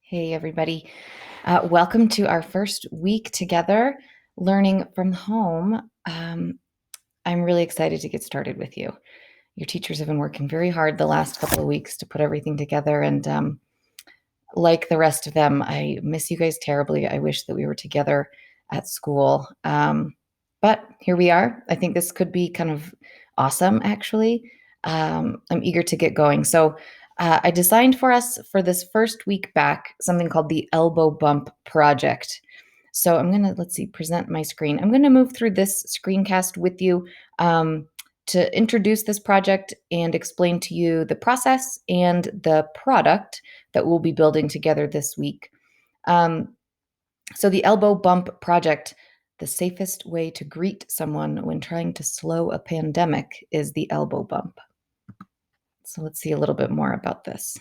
Hey, everybody. Welcome to our first week together learning from home. I'm really excited to get started with you. Your teachers have been working very hard the last couple of weeks to put everything together. And like the rest of them, I miss you guys terribly. I wish that we were together at school. But here we are. I think this could be kind of awesome, actually. I'm eager to get going. So, I designed for us for this first week back something called the Elbow Bump Project. So I'm going to, let's see, present my screen. I'm going to move through this screencast with you to introduce this project and explain to you the process and the product that we'll be building together this week. So the Elbow Bump Project, the safest way to greet someone when trying to slow a pandemic is the elbow bump. So let's see a little bit more about this.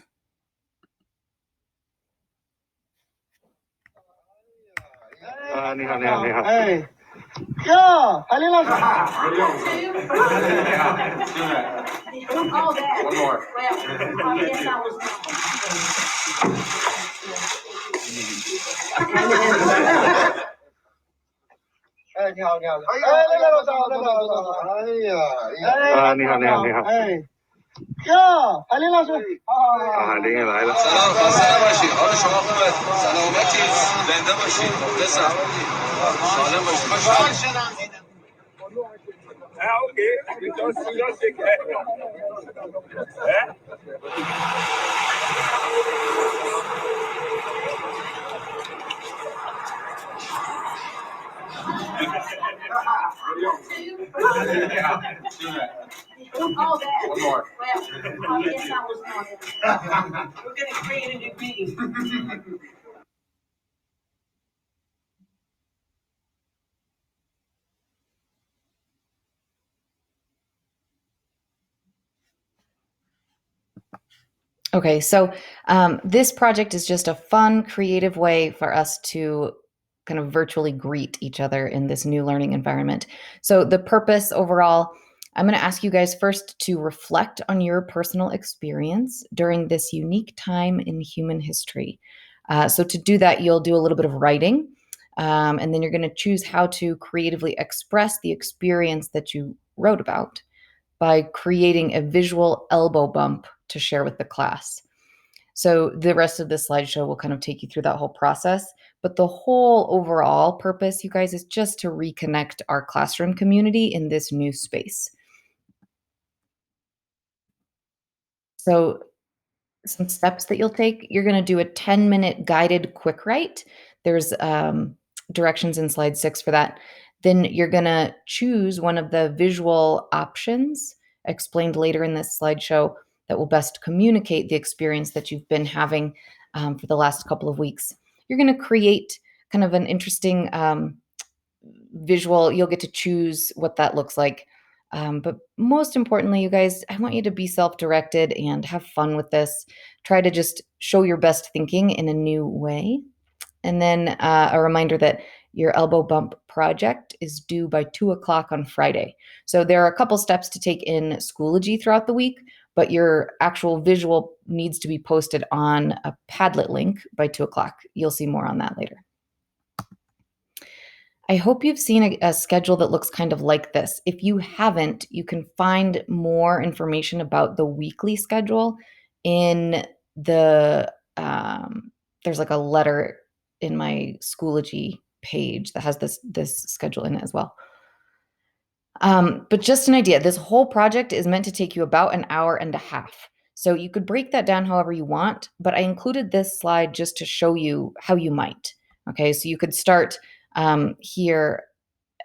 Okay, so this project is just a fun, creative way for us to kind of virtually greet each other in this new learning environment. So, the purpose overall, I'm going to ask you guys first to reflect on your personal experience during this unique time in human history. So, to do that, you'll do a little bit of writing, and then you're going to choose how to creatively express the experience that you wrote about by creating a visual elbow bump to share with the class. So the rest of the slideshow will kind of take you through that whole process. But the whole overall purpose, you guys, is just to reconnect our classroom community in this new space. So some steps that you'll take, you're going to do a 10-minute guided quick write. There's directions in slide 6 for that. Then you're going to choose one of the visual options explained later in this slideshow that will best communicate the experience that you've been having for the last couple of weeks. You're going to create kind of an interesting visual. You'll get to choose what that looks like. But most importantly, you guys, I want you to be self directed and have fun with this. Try to just show your best thinking in a new way. And then a reminder that your elbow bump project is due by 2 o'clock on Friday. So there are a couple steps to take in Schoology throughout the week, but your actual visual needs to be posted on a Padlet link by 2 o'clock. You'll see more on that later. I hope you've seen a schedule that looks kind of like this. If you haven't, you can find more information about the weekly schedule in the there's like a letter in my Schoology page that has this schedule in it as well. But just an idea, this whole project is meant to take you about an hour and a half. So you could break that down however you want, but I included this slide just to show you how you might. Okay, so you could start here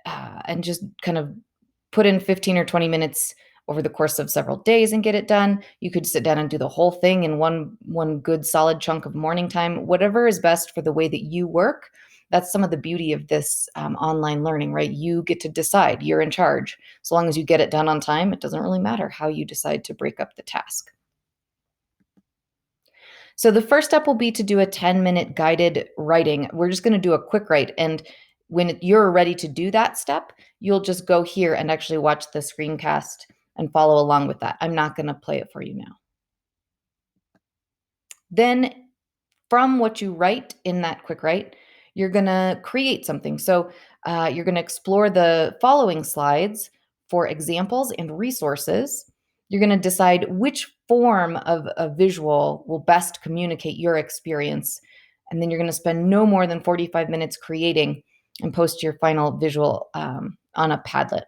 and just kind of put in 15 or 20 minutes over the course of several days and get it done. You could sit down and do the whole thing in one good solid chunk of morning time, whatever is best for the way that you work. That's some of the beauty of this online learning, right? You get to decide. You're in charge. So long as you get it done on time, it doesn't really matter how you decide to break up the task. So the first step will be to do a 10-minute guided writing. We're just going to do a quick write. And when you're ready to do that step, you'll just go here and actually watch the screencast and follow along with that. I'm not going to play it for you now. Then from what you write in that quick write, you're going to create something. So you're going to explore the following slides for examples and resources. You're going to decide which form of a visual will best communicate your experience. And then you're going to spend no more than 45 minutes creating and post your final visual on a Padlet.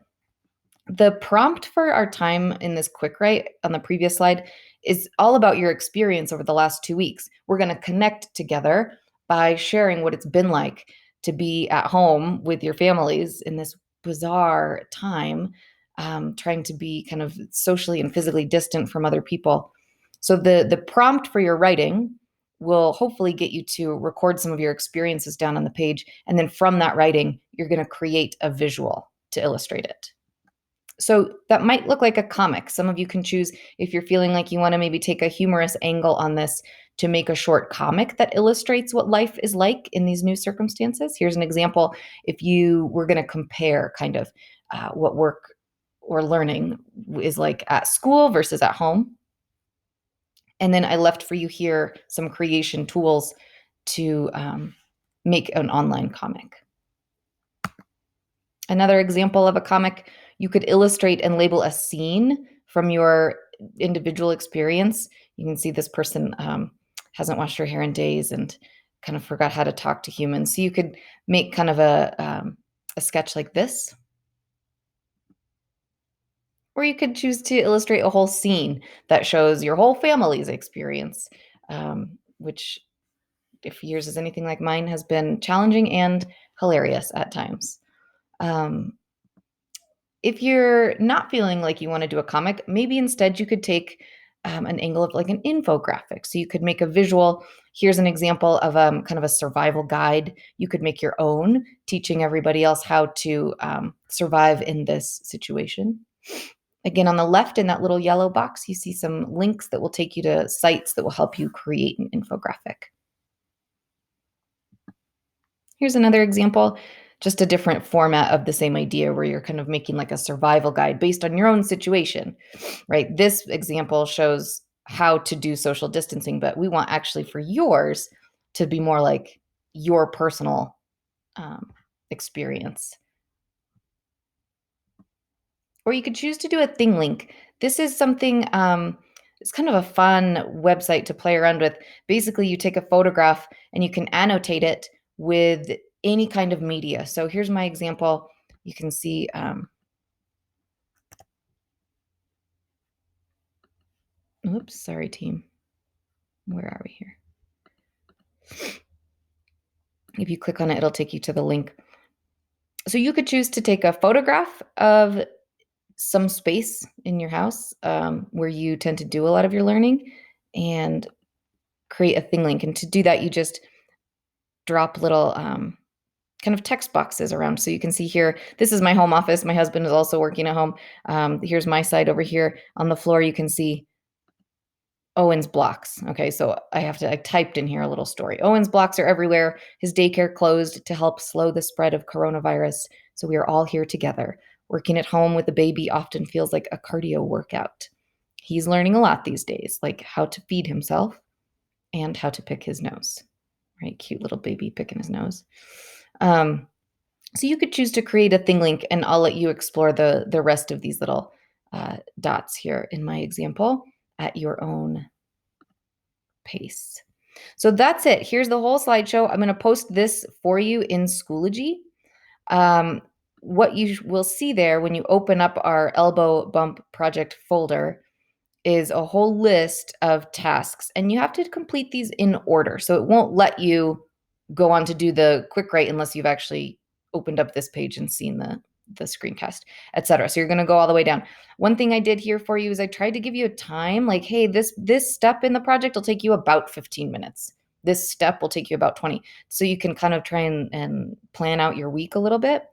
The prompt for our time in this quick write on the previous slide is all about your experience over the last 2 weeks. We're going to connect together by sharing what it's been like to be at home with your families in this bizarre time, trying to be kind of socially and physically distant from other people. So the prompt for your writing will hopefully get you to record some of your experiences down on the page. And then from that writing, you're going to create a visual to illustrate it. So that might look like a comic. Some of you can choose if you're feeling like you want to maybe take a humorous angle on this to make a short comic that illustrates what life is like in these new circumstances. Here's an example. If you were going to compare kind of what work or learning is like at school versus at home. And then I left for you here some creation tools to make an online comic. Another example of a comic, you could illustrate and label a scene from your individual experience. You can see this person hasn't washed her hair in days and kind of forgot how to talk to humans. So you could make kind of a sketch like this. Or you could choose to illustrate a whole scene that shows your whole family's experience, which, if yours is anything like mine, has been challenging and hilarious at times. If you're not feeling like you want to do a comic, maybe instead you could take an angle of like an infographic. So you could make a visual. Here's an example of kind of a survival guide. You could make your own, teaching everybody else how to survive in this situation. Again, on the left in that little yellow box, you see some links that will take you to sites that will help you create an infographic. Here's another example, just a different format of the same idea where you're kind of making like a survival guide based on your own situation, right? This example shows how to do social distancing, but we want actually for yours to be more like your personal experience. Or you could choose to do a thing link. This is something, it's kind of a fun website to play around with. Basically, you take a photograph and you can annotate it with any kind of media. So here's my example. You can see, oops, sorry, team. Where are we here? If you click on it, it'll take you to the link. So you could choose to take a photograph of some space in your house where you tend to do a lot of your learning and create a thing link. And to do that, you just drop little kind of text boxes around. So you can see here, this is my home office. My husband is also working at home. Here's my side over here. On the floor, you can see Owen's blocks. Okay, so I typed in here a little story. Owen's blocks are everywhere. His daycare closed to help slow the spread of coronavirus. So we are all here together. Working at home with a baby often feels like a cardio workout. He's learning a lot these days, like how to feed himself and how to pick his nose. Right, cute little baby picking his nose. So you could choose to create a thing link, and I'll let you explore the rest of these little dots here in my example at your own pace. So that's it. Here's the whole slideshow. I'm going to post this for you in Schoology. What you will see there when you open up our Elbow Bump project folder is a whole list of tasks, and you have to complete these in order. So it won't let you go on to do the quick write unless you've actually opened up this page and seen the screencast, etc. So you're going to go all the way down. One thing I did here for you is I tried to give you a time, like, hey, this step in the project will take you about 15 minutes. This step will take you about 20. So you can kind of try and plan out your week a little bit.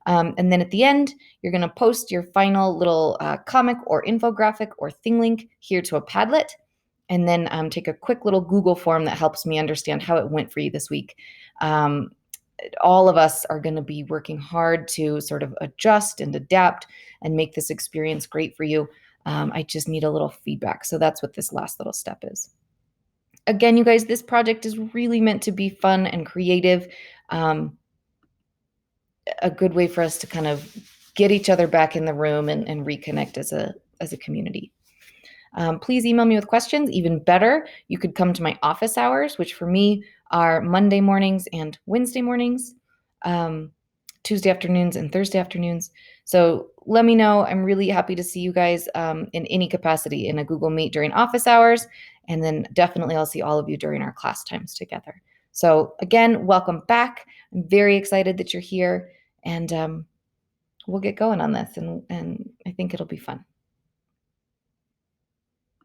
And then at the end, you're going to post your final little comic or infographic or thing link here to a Padlet. And then take a quick little Google form that helps me understand how it went for you this week. All of us are going to be working hard to sort of adjust and adapt and make this experience great for you. I just need a little feedback. So that's what this last little step is. Again, you guys, this project is really meant to be fun and creative. A good way for us to kind of get each other back in the room and reconnect as a community. Please email me with questions. Even better, you could come to my office hours, which for me are Monday mornings and Wednesday mornings, um, Tuesday afternoons and Thursday afternoons. So let me know. I'm really happy to see you guys in any capacity in a Google Meet during office hours. And then definitely I'll see all of you during our class times together. So again, welcome back. I'm very excited that you're here, and we'll get going on this, and I think it'll be fun.